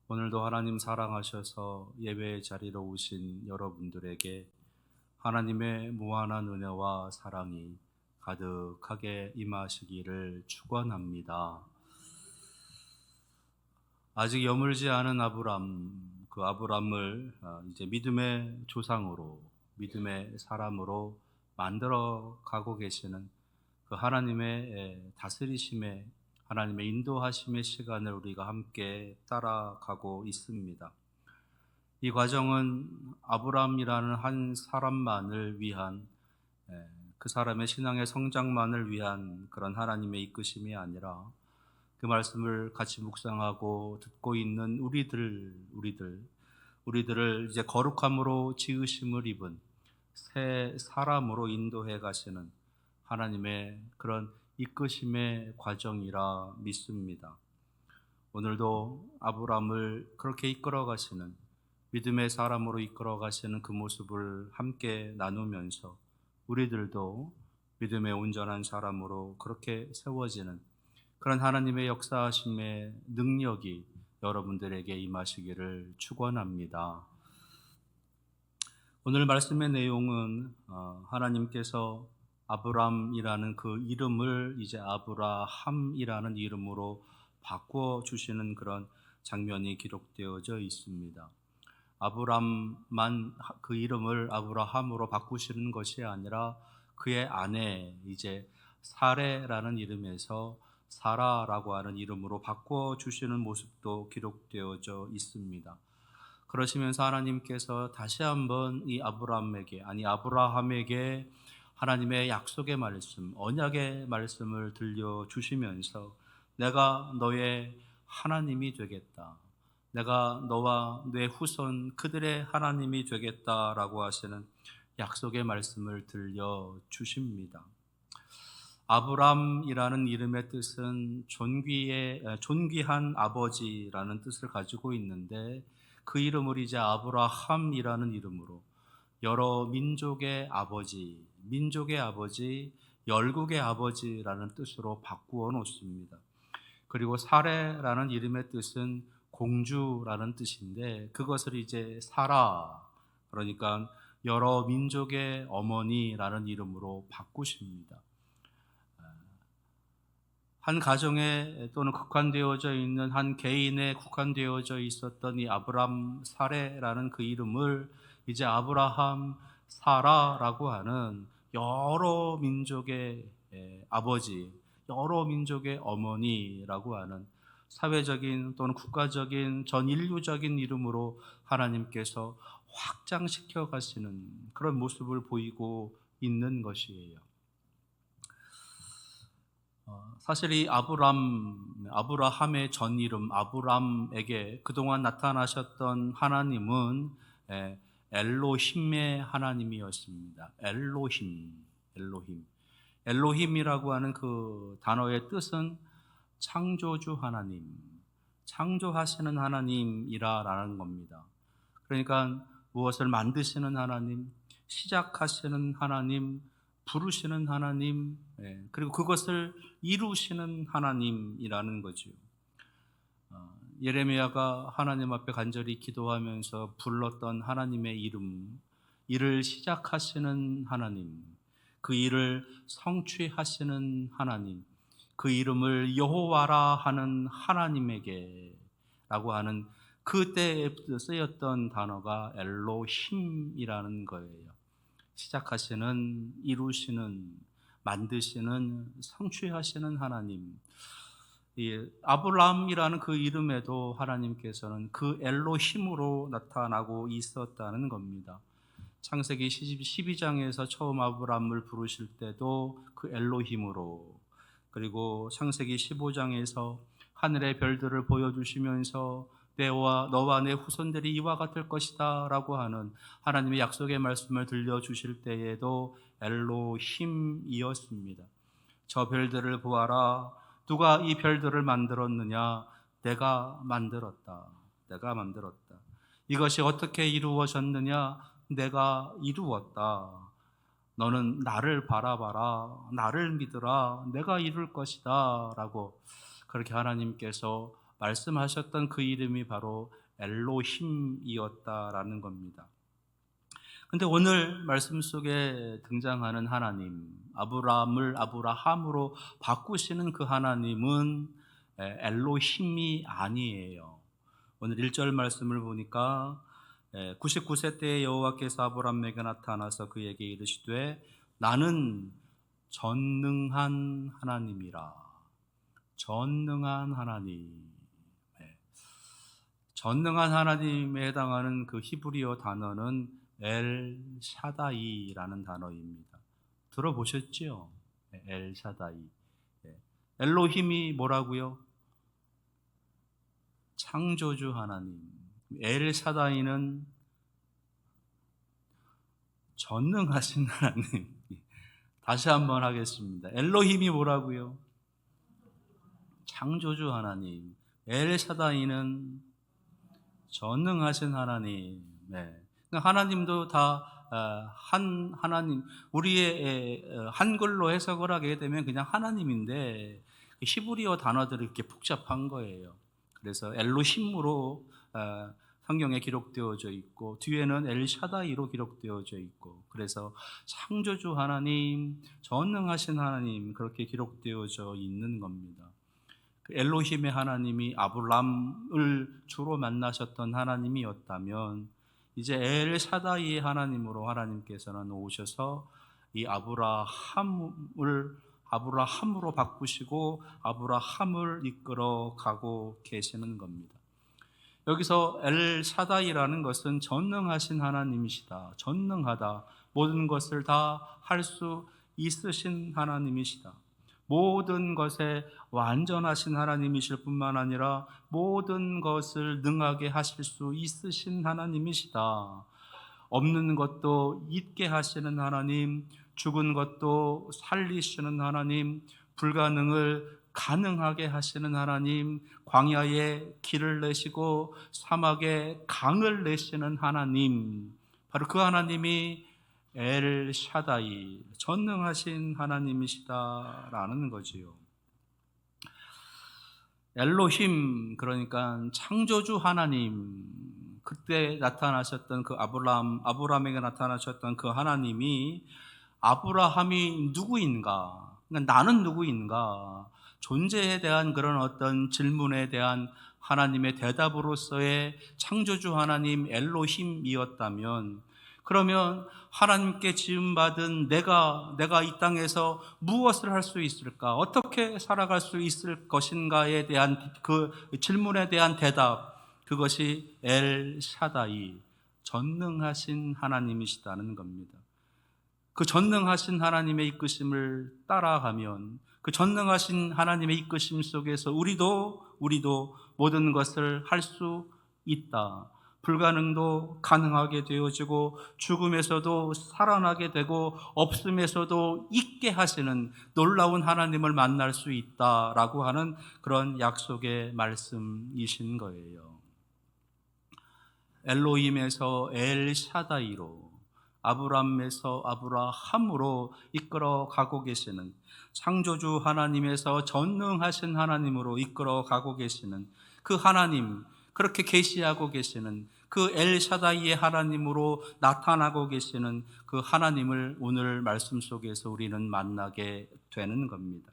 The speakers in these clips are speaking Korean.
오늘도 하나님 사랑하셔서 예배의 자리로 오신 여러분들에게 하나님의 무한한 은혜와 사랑이 가득하게 임하시기를 축원합니다. 아직 여물지 않은 아브람, 그 아브람을 이제 믿음의 조상으로, 믿음의 사람으로 만들어 가고 계시는 그 하나님의 다스리심의, 하나님의 인도하심의 시간을 우리가 함께 따라가고 있습니다. 이 과정은 아브람이라는 한 사람만을 위한, 그 사람의 신앙의 성장만을 위한 그런 하나님의 이끄심이 아니라 그 말씀을 같이 묵상하고 듣고 있는 우리들을 이제 거룩함으로 지으심을 입은 새 사람으로 인도해 가시는 하나님의 그런 이끄심의 과정이라 믿습니다. 오늘도 아브람을 그렇게 이끌어 가시는, 믿음의 사람으로 이끌어 가시는 그 모습을 함께 나누면서 우리들도 믿음의 온전한 사람으로 그렇게 세워지는 그런 하나님의 역사하심의 능력이 여러분들에게 임하시기를 축원합니다. 오늘 말씀의 내용은 하나님께서 아브람이라는 그 이름을 이제 아브라함이라는 이름으로 바꿔 주시는 그런 장면이 기록되어져 있습니다. 아브람만 그 이름을 아브라함으로 바꾸시는 것이 아니라 그의 아내 이제 사레라는 이름에서 사라라고 하는 이름으로 바꿔 주시는 모습도 기록되어져 있습니다. 그러시면서 하나님께서 다시 한번 이 아브라함에게 하나님의 약속의 말씀, 언약의 말씀을 들려 주시면서 내가 너의 하나님이 되겠다. 내가 너와 내 후손 그들의 하나님이 되겠다라고 하시는 약속의 말씀을 들려 주십니다. 아브람이라는 이름의 뜻은 존귀한 아버지라는 뜻을 가지고 있는데 그 이름을 이제 아브라함이라는 이름으로 여러 민족의 아버지, 열국의 아버지라는 뜻으로 바꾸어 놓습니다. 그리고 사레라는 이름의 뜻은 공주라는 뜻인데 그것을 이제 사라, 그러니까 여러 민족의 어머니라는 이름으로 바꾸십니다. 한 가정에 또는 국한되어져 있는 한 개인에 국한되어져 있었던 이 아브람 사레라는 그 이름을 이제 아브라함 사라라고 하는 여러 민족의 아버지, 여러 민족의 어머니라고 하는 사회적인 또는 국가적인 전 인류적인 이름으로 하나님께서 확장시켜 가시는 그런 모습을 보이고 있는 것이에요. 사실 이 아브라함의 전 이름 아브람에게 그동안 나타나셨던 하나님은 엘로힘의 하나님이었습니다. 엘로힘. 엘로힘이라고 하는 그 단어의 뜻은 창조주 하나님, 창조하시는 하나님이라는 겁니다. 그러니까 무엇을 만드시는 하나님, 시작하시는 하나님, 부르시는 하나님, 그리고 그것을 이루시는 하나님이라는 거죠. 예레미야가 하나님 앞에 간절히 기도하면서 불렀던 하나님의 이름, 일을 시작하시는 하나님, 그 일을 성취하시는 하나님, 그 이름을 여호와라 하는 하나님에게라고 하는 그때에 쓰였던 단어가 엘로힘이라는 거예요. 시작하시는, 이루시는, 만드시는, 성취하시는 하나님. 이 아브라함이라는 그 이름에도 하나님께서는 그 엘로힘으로 나타나고 있었다는 겁니다. 창세기 12장에서 처음 아브라함을 부르실 때도 그 엘로힘으로, 그리고 창세기 15장에서 하늘의 별들을 보여주시면서 너와 내 후손들이 이와 같을 것이다 라고 하는 하나님의 약속의 말씀을 들려주실 때에도 엘로힘이었습니다. 저 별들을 보아라. 누가 이 별들을 만들었느냐? 내가 만들었다. 내가 만들었다. 이것이 어떻게 이루어졌느냐? 내가 이루었다. 너는 나를 바라봐라. 나를 믿으라. 내가 이룰 것이다. 라고 그렇게 하나님께서 말씀하셨던 그 이름이 바로 엘로힘이었다라는 겁니다. 근데 오늘 말씀 속에 등장하는 하나님, 아브라함을 아브라함으로 바꾸시는 그 하나님은 엘로힘이 아니에요. 오늘 1절 말씀을 보니까 99세 때에 여호와께서 아브라함에게 나타나서 그에게 이르시되 나는 전능한 하나님이라. 전능한 하나님. 전능한 하나님에 해당하는 그 히브리어 단어는 엘 샤다이라는 단어입니다. 들어보셨죠? 엘 샤다이. 엘로힘이 뭐라고요? 창조주 하나님. 엘 샤다이는 전능하신 하나님. 다시 한번 하겠습니다. 엘로힘이 뭐라고요? 창조주 하나님. 엘 샤다이는 전능하신 하나님. 하나님도 다 한 하나님. 우리의 한글로 해석을 하게 되면 그냥 하나님인데 히브리어 단어들이 이렇게 복잡한 거예요. 그래서 엘로힘으로 성경에 기록되어져 있고 뒤에는 엘샤다이로 기록되어져 있고 그래서 창조주 하나님, 전능하신 하나님 그렇게 기록되어져 있는 겁니다. 그 엘로힘의 하나님이 아브람을 주로 만나셨던 하나님이었다면 이제 엘샤다이의 하나님으로 하나님께서는 오셔서 이 아브라함으로 바꾸시고 아브라함을 이끌어 가고 계시는 겁니다. 여기서 엘샤다이라는 것은 전능하신 하나님이시다. 전능하다. 모든 것을 다 할 수 있으신 하나님이시다. 모든 것에 완전하신 하나님이실 뿐만 아니라 모든 것을 능하게 하실 수 있으신 하나님이시다. 없는 것도 있게 하시는 하나님, 죽은 것도 살리시는 하나님, 불가능을 가능하게 하시는 하나님, 광야에 길을 내시고 사막에 강을 내시는 하나님, 바로 그 하나님이 엘 샤다이, 전능하신 하나님이시다라는 거지요. 엘로힘, 그러니까 창조주 하나님, 그때 나타나셨던 그 아브라함에게 나타나셨던 그 하나님이 아브라함이 누구인가? 그러니까 나는 누구인가? 존재에 대한 그런 어떤 질문에 대한 하나님의 대답으로서의 창조주 하나님 엘로힘이었다면, 그러면 하나님께 지음받은 내가 이 땅에서 무엇을 할 수 있을까? 어떻게 살아갈 수 있을 것인가에 대한 그 질문에 대한 대답, 그것이 엘 샤다이, 전능하신 하나님이시다는 겁니다. 그 전능하신 하나님의 이끄심을 따라가면 그 전능하신 하나님의 이끄심 속에서 우리도 모든 것을 할 수 있다. 불가능도 가능하게 되어지고 죽음에서도 살아나게 되고 없음에서도 있게 하시는 놀라운 하나님을 만날 수 있다라고 하는 그런 약속의 말씀이신 거예요. 엘로힘에서 엘샤다이로, 아브람에서 아브라함으로 이끌어 가고 계시는, 창조주 하나님에서 전능하신 하나님으로 이끌어 가고 계시는 그 하나님, 그렇게 계시하고 계시는 그 엘샤다이의 하나님으로 나타나고 계시는 그 하나님을 오늘 말씀 속에서 우리는 만나게 되는 겁니다.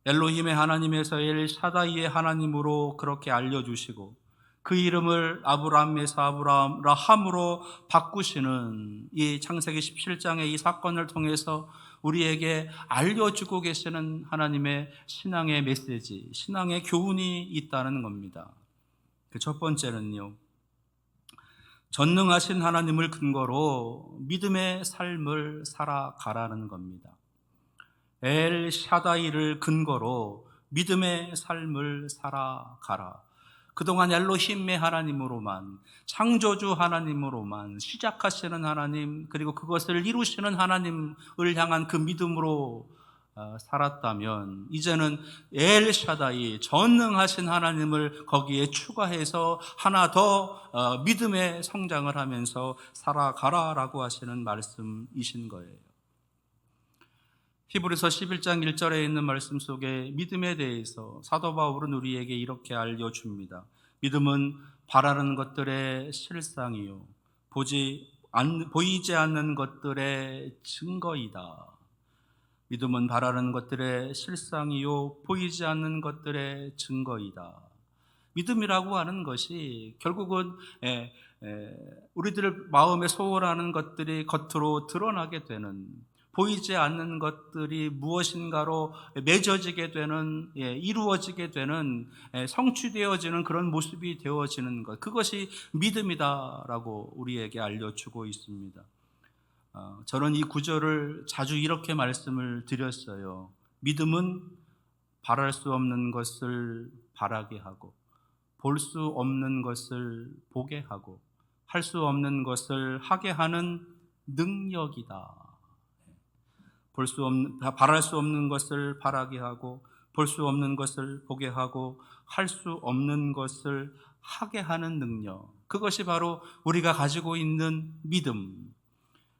엘로힘의 하나님에서 엘샤다이의 하나님으로 그렇게 알려주시고 그 이름을 아브람에서 아브라함으로 바꾸시는 이 창세기 17장의 이 사건을 통해서 우리에게 알려주고 계시는 하나님의 신앙의 메시지, 신앙의 교훈이 있다는 겁니다. 그 첫 번째는요, 전능하신 하나님을 근거로 믿음의 삶을 살아가라는 겁니다. 엘 샤다이를 근거로 믿음의 삶을 살아가라. 그동안 엘로힘의 하나님으로만, 창조주 하나님으로만 시작하시는 하나님, 그리고 그것을 이루시는 하나님을 향한 그 믿음으로 살았다면 이제는 엘 샤다이, 전능하신 하나님을 거기에 추가해서 하나 더 믿음의 성장을 하면서 살아가라라고 하시는 말씀이신 거예요. 히브리서 11장 1절에 있는 말씀 속에 믿음에 대해서 사도 바울은 우리에게 이렇게 알려줍니다. 믿음은 바라는 것들의 실상이요 보이지 않는 것들의 증거이다. 믿음은 바라는 것들의 실상이요 보이지 않는 것들의 증거이다. 믿음이라고 하는 것이 결국은 우리들 마음에 소원하는 것들이 겉으로 드러나게 되는, 보이지 않는 것들이 무엇인가로 맺어지게 되는, 이루어지게 되는, 성취되어지는 그런 모습이 되어지는 것, 그것이 믿음이다라고 우리에게 알려주고 있습니다. 저는 이 구절을 자주 이렇게 말씀을 드렸어요. 믿음은 바랄 수 없는 것을 바라게 하고, 볼 수 없는 것을 보게 하고, 할 수 없는 것을 하게 하는 능력이다. 바랄 수 없는 것을 바라게 하고, 볼 수 없는 것을 보게 하고, 할 수 없는 것을 하게 하는 능력. 그것이 바로 우리가 가지고 있는 믿음.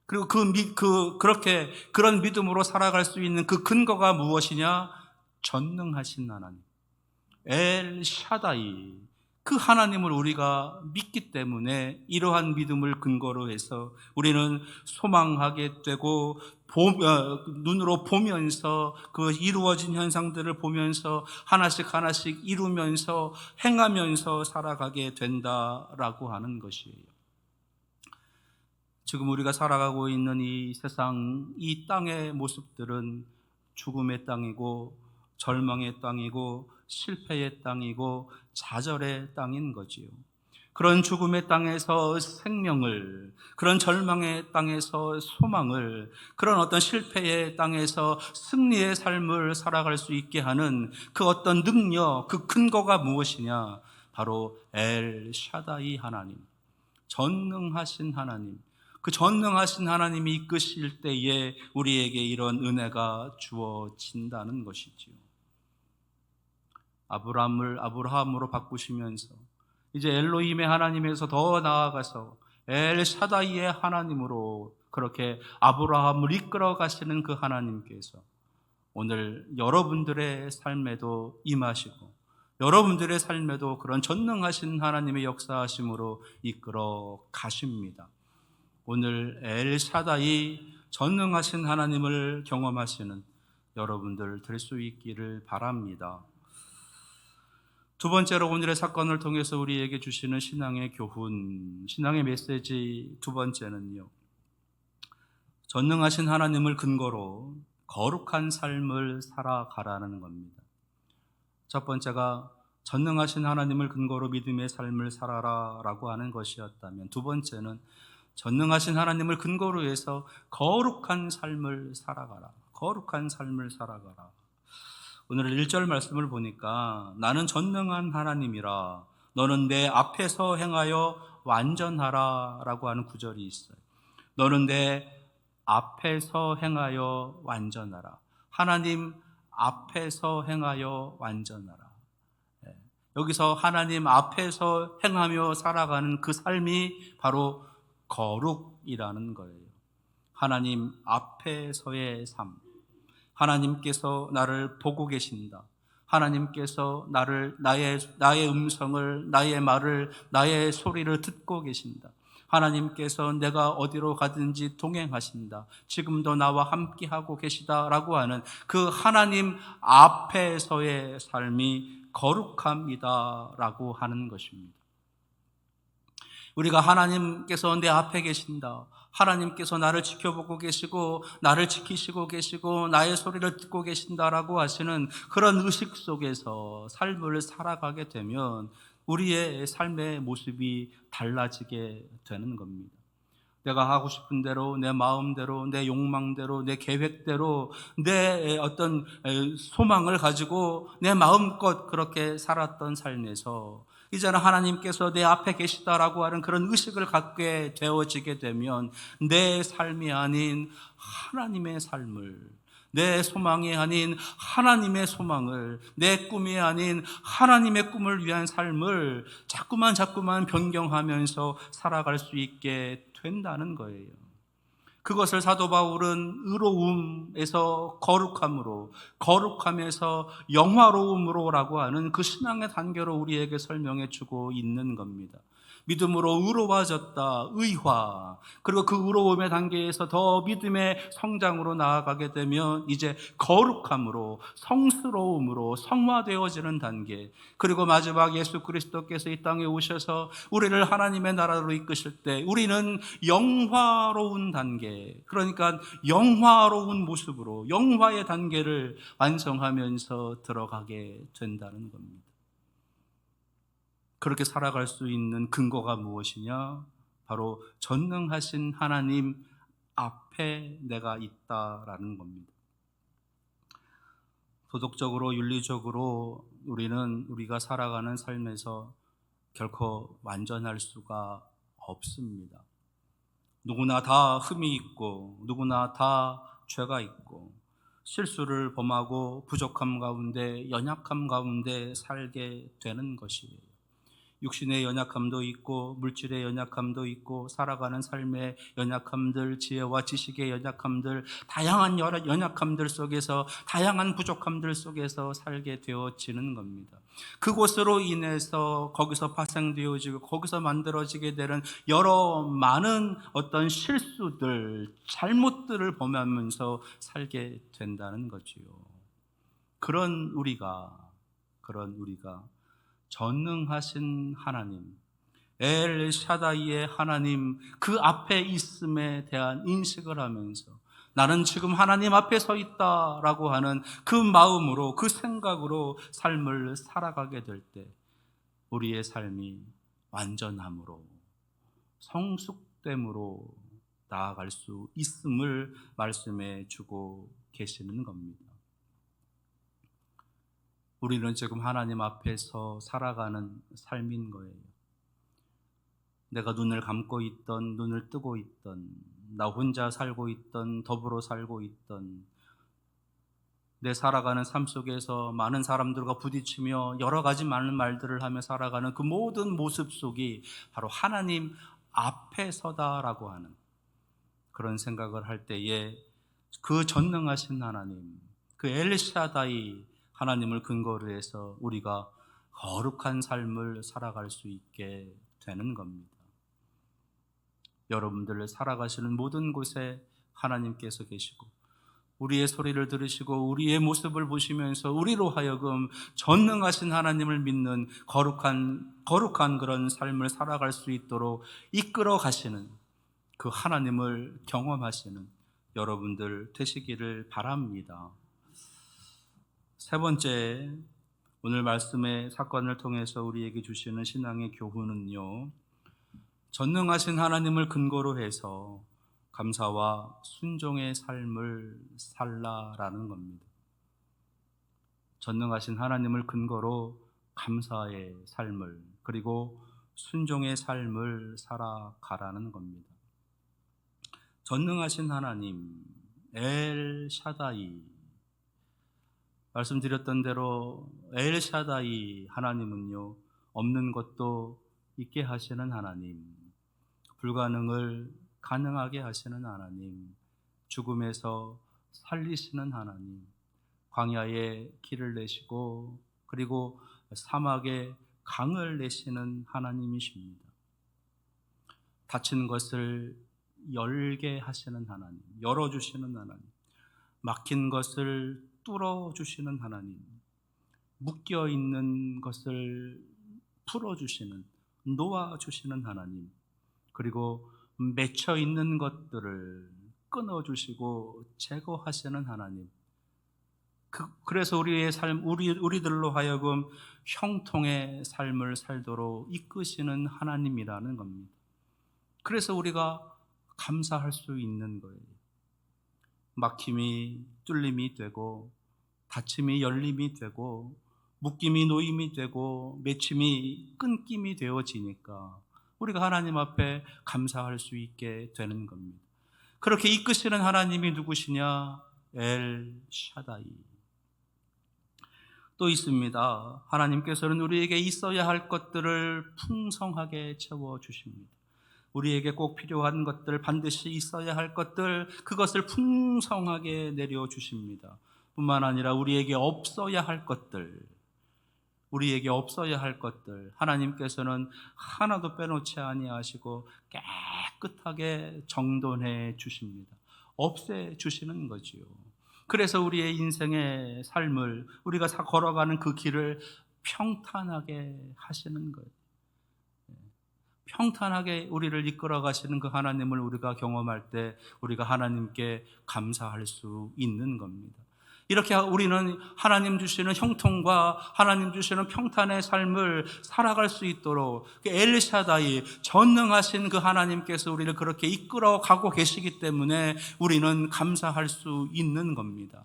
그리고 그런 믿음으로 살아갈 수 있는 그 근거가 무엇이냐? 전능하신 하나님, 엘 샤다이, 그 하나님을 우리가 믿기 때문에 이러한 믿음을 근거로 해서 우리는 소망하게 되고, 눈으로 보면서 그 이루어진 현상들을 보면서 하나씩 하나씩 이루면서 행하면서 살아가게 된다라고 하는 것이에요. 지금 우리가 살아가고 있는 이 세상, 이 땅의 모습들은 죽음의 땅이고 절망의 땅이고 실패의 땅이고 좌절의 땅인 거지요. 그런 죽음의 땅에서 생명을, 그런 절망의 땅에서 소망을, 그런 어떤 실패의 땅에서 승리의 삶을 살아갈 수 있게 하는 그 어떤 능력, 그 근거가 무엇이냐? 바로 엘 샤다이 하나님, 전능하신 하나님, 그 전능하신 하나님이 이끄실 때에 우리에게 이런 은혜가 주어진다는 것이지요. 아브라함으로 바꾸시면서 이제 엘로힘의 하나님에서 더 나아가서 엘 샤다이의 하나님으로 그렇게 아브라함을 이끌어 가시는 그 하나님께서 오늘 여러분들의 삶에도 임하시고 여러분들의 삶에도 그런 전능하신 하나님의 역사하심으로 이끌어 가십니다. 오늘 엘 샤다이 전능하신 하나님을 경험하시는 여러분들 될 수 있기를 바랍니다. 두 번째로 오늘의 사건을 통해서 우리에게 주시는 신앙의 교훈, 신앙의 메시지 두 번째는요, 전능하신 하나님을 근거로 거룩한 삶을 살아가라는 겁니다. 첫 번째가 전능하신 하나님을 근거로 믿음의 삶을 살아라 라고 하는 것이었다면, 두 번째는 전능하신 하나님을 근거로 해서 거룩한 삶을 살아가라. 거룩한 삶을 살아가라. 오늘 1절 말씀을 보니까 나는 전능한 하나님이라 너는 내 앞에서 행하여 완전하라 라고 하는 구절이 있어요. 너는 내 앞에서 행하여 완전하라. 하나님 앞에서 행하여 완전하라. 여기서 하나님 앞에서 행하며 살아가는 그 삶이 바로 거룩이라는 거예요. 하나님 앞에서의 삶. 하나님께서 나를 보고 계신다. 하나님께서 나의 음성을, 나의 말을, 나의 소리를 듣고 계신다. 하나님께서 내가 어디로 가든지 동행하신다. 지금도 나와 함께하고 계시다라고 하는 그 하나님 앞에서의 삶이 거룩함이다라고 하는 것입니다. 우리가 하나님께서 내 앞에 계신다, 하나님께서 나를 지켜보고 계시고 나를 지키시고 계시고 나의 소리를 듣고 계신다라고 하시는 그런 의식 속에서 삶을 살아가게 되면 우리의 삶의 모습이 달라지게 되는 겁니다. 내가 하고 싶은 대로, 내 마음대로, 내 욕망대로, 내 계획대로, 내 어떤 소망을 가지고 내 마음껏 그렇게 살았던 삶에서 이제는 하나님께서 내 앞에 계시다라고 하는 그런 의식을 갖게 되어지게 되면 내 삶이 아닌 하나님의 삶을, 내 소망이 아닌 하나님의 소망을, 내 꿈이 아닌 하나님의 꿈을 위한 삶을 자꾸만 변경하면서 살아갈 수 있게 된다는 거예요. 그것을 사도 바울은 의로움에서 거룩함으로, 거룩함에서 영화로움으로라고 하는 그 신앙의 단계로 우리에게 설명해 주고 있는 겁니다. 믿음으로 의로워졌다, 의화. 그리고 그 의로움의 단계에서 더 믿음의 성장으로 나아가게 되면 이제 거룩함으로, 성스러움으로 성화되어지는 단계. 그리고 마지막 예수 그리스도께서 이 땅에 오셔서 우리를 하나님의 나라로 이끄실 때 우리는 영화로운 단계, 그러니까 영화로운 모습으로 영화의 단계를 완성하면서 들어가게 된다는 겁니다. 그렇게 살아갈 수 있는 근거가 무엇이냐? 바로 전능하신 하나님 앞에 내가 있다라는 겁니다. 도덕적으로, 윤리적으로 우리가 살아가는 삶에서 결코 완전할 수가 없습니다. 누구나 다 흠이 있고, 누구나 다 죄가 있고, 실수를 범하고 부족함 가운데, 연약함 가운데 살게 되는 것이에요. 육신의 연약함도 있고, 물질의 연약함도 있고, 살아가는 삶의 연약함들, 지혜와 지식의 연약함들, 다양한 연약함들 속에서, 다양한 부족함들 속에서 살게 되어지는 겁니다. 그곳으로 인해서 거기서 파생되어지고 거기서 만들어지게 되는 여러 많은 어떤 실수들, 잘못들을 범하면서 살게 된다는 거지요. 그런 우리가 전능하신 하나님, 엘 샤다이의 하나님, 그 앞에 있음에 대한 인식을 하면서 나는 지금 하나님 앞에 서 있다라고 하는 그 마음으로, 그 생각으로 삶을 살아가게 될 때 우리의 삶이 완전함으로, 성숙됨으로 나아갈 수 있음을 말씀해 주고 계시는 겁니다. 우리는 지금 하나님 앞에서 살아가는 삶인 거예요. 내가 눈을 감고 있던, 눈을 뜨고 있던, 나 혼자 살고 있던, 더불어 살고 있던, 내 살아가는 삶 속에서 많은 사람들과 부딪히며 여러 가지 많은 말들을 하며 살아가는 그 모든 모습 속이 바로 하나님 앞에 서다라고 하는 그런 생각을 할 때에 그 전능하신 하나님, 그 엘샤다이 하나님을 근거로 해서 우리가 거룩한 삶을 살아갈 수 있게 되는 겁니다. 여러분들 살아가시는 모든 곳에 하나님께서 계시고 우리의 소리를 들으시고 우리의 모습을 보시면서 우리로 하여금 전능하신 하나님을 믿는 거룩한 그런 삶을 살아갈 수 있도록 이끌어 가시는 그 하나님을 경험하시는 여러분들 되시기를 바랍니다. 세 번째, 오늘 말씀의 사건을 통해서 우리에게 주시는 신앙의 교훈은요, 전능하신 하나님을 근거로 해서 감사와 순종의 삶을 살라라는 겁니다. 전능하신 하나님을 근거로 감사의 삶을, 그리고 순종의 삶을 살아가라는 겁니다. 전능하신 하나님, 엘 샤다이, 말씀드렸던 대로 엘 샤다이 하나님은요, 없는 것도 있게 하시는 하나님, 불가능을 가능하게 하시는 하나님, 죽음에서 살리시는 하나님, 광야에 길을 내시고 그리고 사막에 강을 내시는 하나님이십니다. 닫힌 것을 열게 하시는 하나님, 열어주시는 하나님, 막힌 것을 뚫어주시는 하나님, 묶여있는 것을 풀어주시는, 놓아주시는 하나님, 그리고 맺혀있는 것들을 끊어주시고 제거하시는 하나님, 그래서 우리의 삶, 우리들로 하여금 형통의 삶을 살도록 이끄시는 하나님이라는 겁니다. 그래서 우리가 감사할 수 있는 거예요. 막힘이 뚫림이 되고, 닫힘이 열림이 되고, 묶임이 놓임이 되고, 맺힘이 끊김이 되어지니까 우리가 하나님 앞에 감사할 수 있게 되는 겁니다. 그렇게 이끄시는 하나님이 누구시냐? 엘 샤다이. 또 있습니다. 하나님께서는 우리에게 있어야 할 것들을 풍성하게 채워주십니다. 우리에게 꼭 필요한 것들, 반드시 있어야 할 것들, 그것을 풍성하게 내려주십니다. 뿐만 아니라 우리에게 없어야 할 것들, 하나님께서는 하나도 빼놓지 아니하시고 깨끗하게 정돈해 주십니다. 없애 주시는 거지요. 그래서 우리의 인생의 삶을, 우리가 걸어가는 그 길을 평탄하게 하시는 거예요. 평탄하게 우리를 이끌어 가시는 그 하나님을 우리가 경험할 때 우리가 하나님께 감사할 수 있는 겁니다. 이렇게 우리는 하나님 주시는 형통과 하나님 주시는 평탄의 삶을 살아갈 수 있도록 엘샤다이, 전능하신 그 하나님께서 우리를 그렇게 이끌어 가고 계시기 때문에 우리는 감사할 수 있는 겁니다.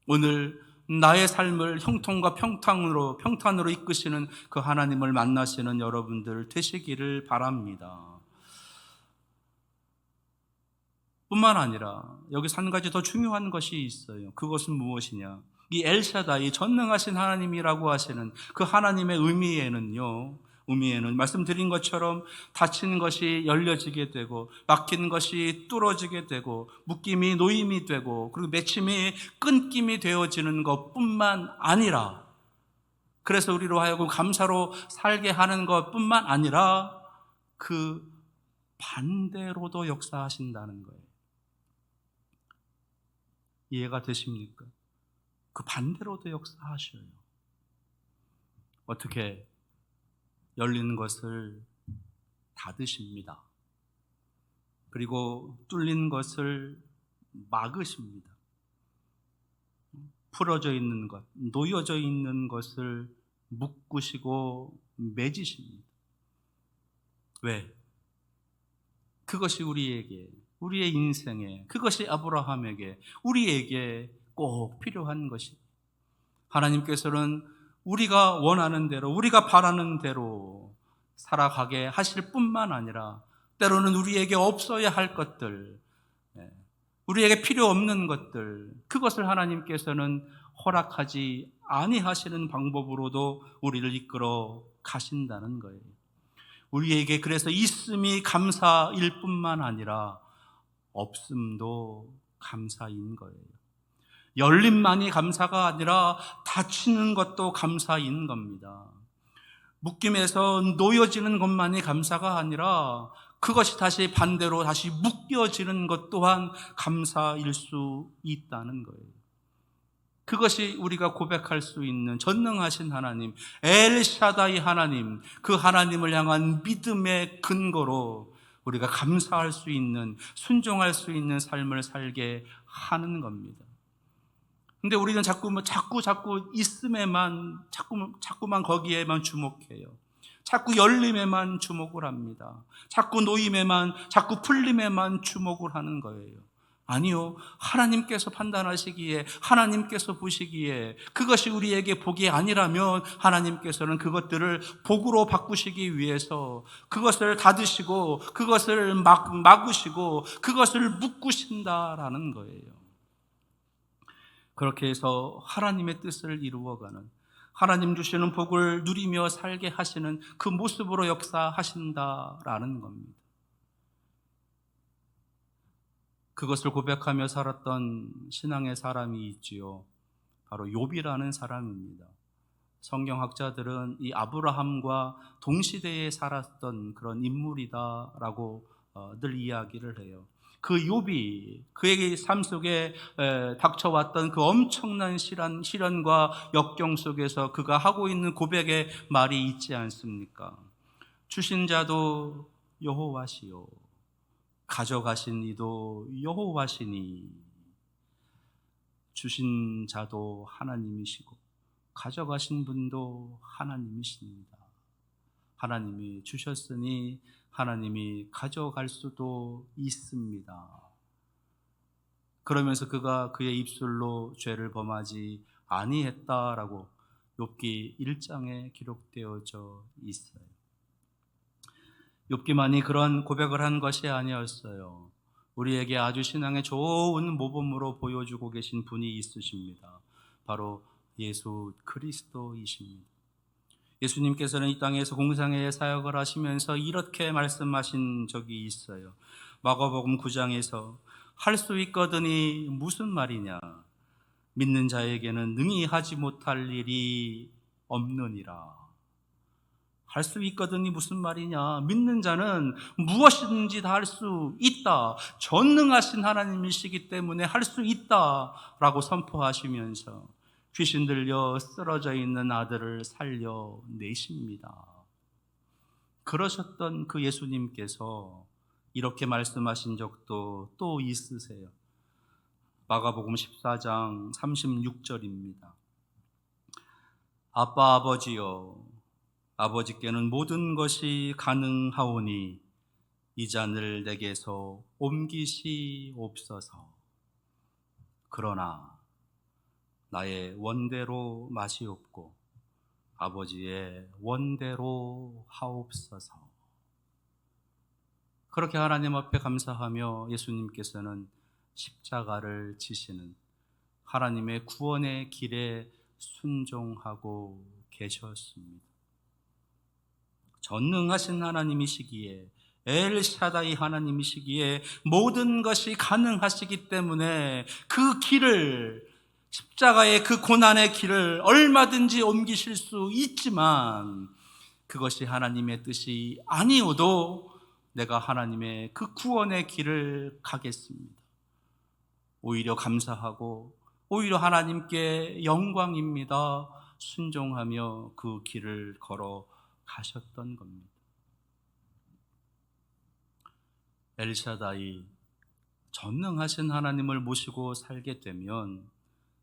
오늘 나의 삶을 형통과 평탄으로 이끄시는 그 하나님을 만나시는 여러분들 되시기를 바랍니다. 뿐만 아니라 여기서 한 가지 더 중요한 것이 있어요. 그것은 무엇이냐? 이 엘샤다이, 전능하신 하나님이라고 하시는 그 하나님의 의미에는 말씀드린 것처럼 닫힌 것이 열려지게 되고, 막힌 것이 뚫어지게 되고, 묶임이 놓임이 되고, 그리고 맺힘이 끊김이 되어지는 것뿐만 아니라, 그래서 우리로 하여금 감사로 살게 하는 것뿐만 아니라 그 반대로도 역사하신다는 거예요. 이해가 되십니까? 그 반대로도 역사하셔요. 어떻게? 열리는 것을 닫으십니다. 그리고 뚫린 것을 막으십니다. 풀어져 있는 것, 놓여져 있는 것을 묶으시고 맺으십니다. 왜? 그것이 우리에게, 우리의 인생에, 그것이 아브라함에게, 우리에게 꼭 필요한 것입니다. 하나님께서는 우리가 원하는 대로, 우리가 바라는 대로 살아가게 하실 뿐만 아니라 때로는 우리에게 없어야 할 것들, 우리에게 필요 없는 것들, 그것을 하나님께서는 허락하지 아니하시는 방법으로도 우리를 이끌어 가신다는 거예요. 우리에게 그래서 있음이 감사일 뿐만 아니라 없음도 감사인 거예요. 열림만이 감사가 아니라 닫히는 것도 감사인 겁니다. 묶임에서 놓여지는 것만이 감사가 아니라 그것이 다시 반대로 다시 묶여지는 것 또한 감사일 수 있다는 거예요. 그것이 우리가 고백할 수 있는 전능하신 하나님, 엘샤다이 하나님, 그 하나님을 향한 믿음의 근거로 우리가 감사할 수 있는, 순종할 수 있는 삶을 살게 하는 겁니다. 근데 우리는 자꾸 있음에만, 자꾸만 거기에만 주목해요. 자꾸 열림에만 주목을 합니다. 자꾸 놓임에만, 자꾸 풀림에만 주목을 하는 거예요. 아니요. 하나님께서 판단하시기에, 하나님께서 보시기에 그것이 우리에게 복이 아니라면 하나님께서는 그것들을 복으로 바꾸시기 위해서 그것을 닫으시고, 그것을 막으시고, 그것을 묶으신다라는 거예요. 그렇게 해서 하나님의 뜻을 이루어가는, 하나님 주시는 복을 누리며 살게 하시는 그 모습으로 역사하신다라는 겁니다. 그것을 고백하며 살았던 신앙의 사람이 있지요. 바로 욥이라는 사람입니다. 성경학자들은 이 아브라함과 동시대에 살았던 그런 인물이다라고 늘 이야기를 해요. 그 욥이 그의 삶 속에 닥쳐왔던 그 엄청난 시련과 역경 속에서 그가 하고 있는 고백의 말이 있지 않습니까? 주신 자도 여호와시요, 가져가신 이도 여호와시니. 주신 자도 하나님이시고 가져가신 분도 하나님이십니다. 하나님이 주셨으니 하나님이 가져갈 수도 있습니다. 그러면서 그가 그의 입술로 죄를 범하지 아니했다라고 욥기 1장에 기록되어져 있어요. 욥기만이 그런 고백을 한 것이 아니었어요. 우리에게 아주 신앙의 좋은 모범으로 보여주고 계신 분이 있으십니다. 바로 예수 그리스도이십니다. 예수님께서는 이 땅에서 공생애의 사역을 하시면서 이렇게 말씀하신 적이 있어요. 마가복음 9장에서 할 수 있거든이 무슨 말이냐? 믿는 자에게는 능히 하지 못할 일이 없느니라. 할 수 있거든이 무슨 말이냐? 믿는 자는 무엇이든지 다 할 수 있다. 전능하신 하나님이시기 때문에 할 수 있다라고 선포하시면서 귀신 들려 쓰러져 있는 아들을 살려내십니다. 그러셨던 그 예수님께서 이렇게 말씀하신 적도 또 있으세요. 마가복음 14장 36절입니다. 아빠 아버지여, 아버지께는 모든 것이 가능하오니 이 잔을 내게서 옮기시옵소서. 그러나 나의 원대로 마시옵고 아버지의 원대로 하옵소서. 그렇게 하나님 앞에 감사하며 예수님께서는 십자가를 지시는 하나님의 구원의 길에 순종하고 계셨습니다. 전능하신 하나님이시기에, 엘샤다이 하나님이시기에 모든 것이 가능하시기 때문에 그 길을, 십자가의 그 고난의 길을 얼마든지 옮기실 수 있지만 그것이 하나님의 뜻이 아니어도 내가 하나님의 그 구원의 길을 가겠습니다. 오히려 감사하고 오히려 하나님께 영광입니다. 순종하며 그 길을 걸어 가셨던 겁니다. 엘샤다이, 전능하신 하나님을 모시고 살게 되면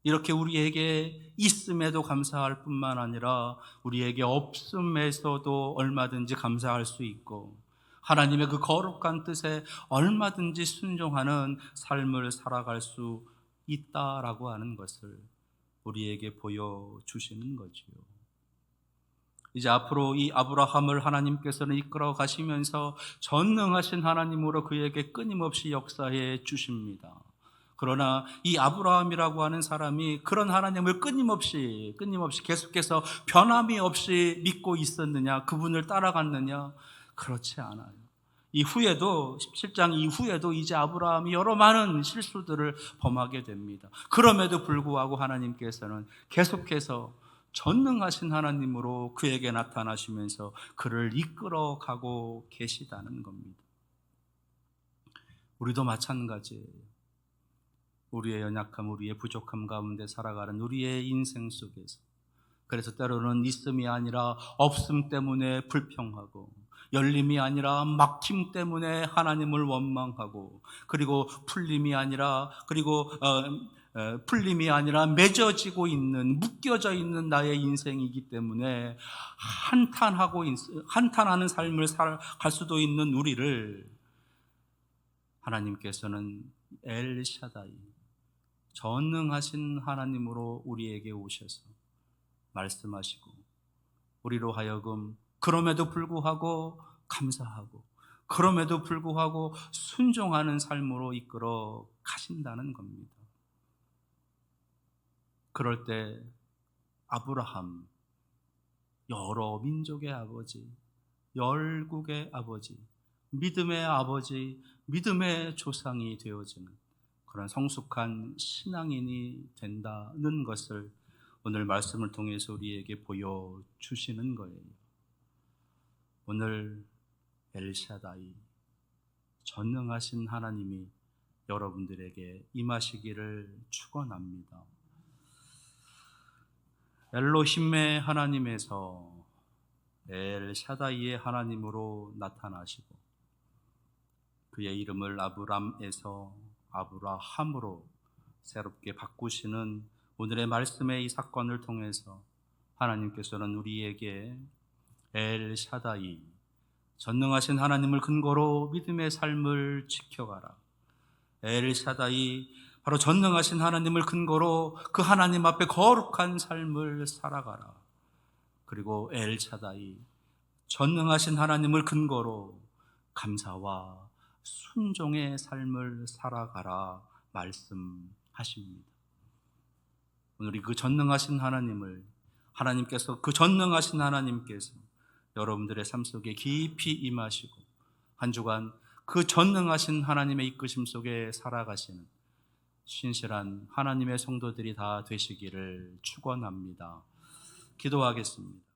이렇게 우리에게 있음에도 감사할 뿐만 아니라 우리에게 없음에서도 얼마든지 감사할 수 있고 하나님의 그 거룩한 뜻에 얼마든지 순종하는 삶을 살아갈 수 있다라고 하는 것을 우리에게 보여주시는 거지요. 이제 앞으로 이 아브라함을 하나님께서는 이끌어 가시면서 전능하신 하나님으로 그에게 끊임없이 역사해 주십니다. 그러나 이 아브라함이라고 하는 사람이 그런 하나님을 끊임없이 계속해서 변함이 없이 믿고 있었느냐, 그분을 따라갔느냐? 그렇지 않아요. 이후에도 17장 이후에도 이제 아브라함이 여러 많은 실수들을 범하게 됩니다. 그럼에도 불구하고 하나님께서는 계속해서 전능하신 하나님으로 그에게 나타나시면서 그를 이끌어가고 계시다는 겁니다. 우리도 마찬가지예요. 우리의 연약함, 우리의 부족함 가운데 살아가는 우리의 인생 속에서, 그래서 때로는 있음이 아니라 없음 때문에 불평하고, 열림이 아니라 막힘 때문에 하나님을 원망하고, 그리고 풀림이 아니라 맺어지고 있는, 묶여져 있는 나의 인생이기 때문에 한탄하는 삶을 갈 수도 있는 우리를 하나님께서는 엘샤다이, 전능하신 하나님으로 우리에게 오셔서 말씀하시고 우리로 하여금 그럼에도 불구하고 감사하고 그럼에도 불구하고 순종하는 삶으로 이끌어 가신다는 겁니다. 그럴 때 아브라함, 여러 민족의 아버지, 열국의 아버지, 믿음의 아버지, 믿음의 조상이 되어지는 그런 성숙한 신앙인이 된다는 것을 오늘 말씀을 통해서 우리에게 보여주시는 거예요. 오늘 엘샤다이, 전능하신 하나님이 여러분들에게 임하시기를 축원합니다. 엘로힘의 하나님에서 엘샤다이의 하나님으로 나타나시고 그의 이름을 아브람에서 아브라함으로 새롭게 바꾸시는 오늘의 말씀의 이 사건을 통해서 하나님께서는 우리에게 엘샤다이, 전능하신 하나님을 근거로 믿음의 삶을 지켜가라. 엘샤다이, 바로 전능하신 하나님을 근거로 그 하나님 앞에 거룩한 삶을 살아가라. 그리고 엘샤다이, 전능하신 하나님을 근거로 감사와 순종의 삶을 살아가라 말씀하십니다. 오늘 그 전능하신 하나님을 하나님께서, 그 전능하신 하나님께서 여러분들의 삶 속에 깊이 임하시고 한 주간 그 전능하신 하나님의 이끄심 속에 살아가시는 신실한 하나님의 성도들이 다 되시기를 축원합니다. 기도하겠습니다.